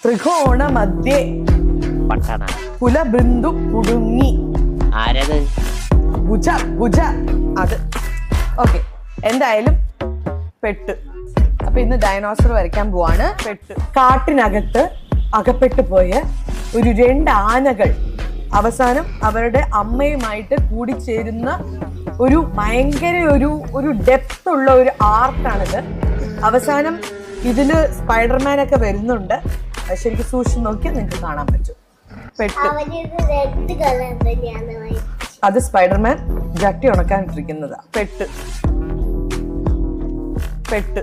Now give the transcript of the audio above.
ത്രികോണ മധ്യേ പട്ടണ കുലബിന്ദു കുടുങ്ങി. ആരത്? ഭുജ ഭുജ അത്. ഓക്കെ, എന്തായാലും പെട്ട്. അപ്പൊ ഇന്ന് ഡൈനോസർ വരയ്ക്കാൻ പോവാണ്. പെട്ട്. കാട്ടിനകത്ത് അകപ്പെട്ടു പോയ ഒരു 2 ആനകൾ അവസാനം അവരുടെ അമ്മയുമായിട്ട് കൂടിച്ചേരുന്ന ഒരു ഭയങ്കര ഒരു ഡെപ്ത് ഉള്ള ഒരു ആർട്ടാണിത്. അവസാനം ഇതില് സ്പൈഡർമാൻ ഒക്കെ വരുന്നുണ്ട്. ശരിക്കും സൂക്ഷിച്ച് നോക്കിയാൽ നിങ്ങൾക്ക് കാണാൻ പറ്റും. പെട്ട്. അത് സ്പൈഡർമാൻ ജട്ടി ഉണക്കാൻ ഇട്ടിരിക്കുന്നതാ. പെട്ട് പെട്ട്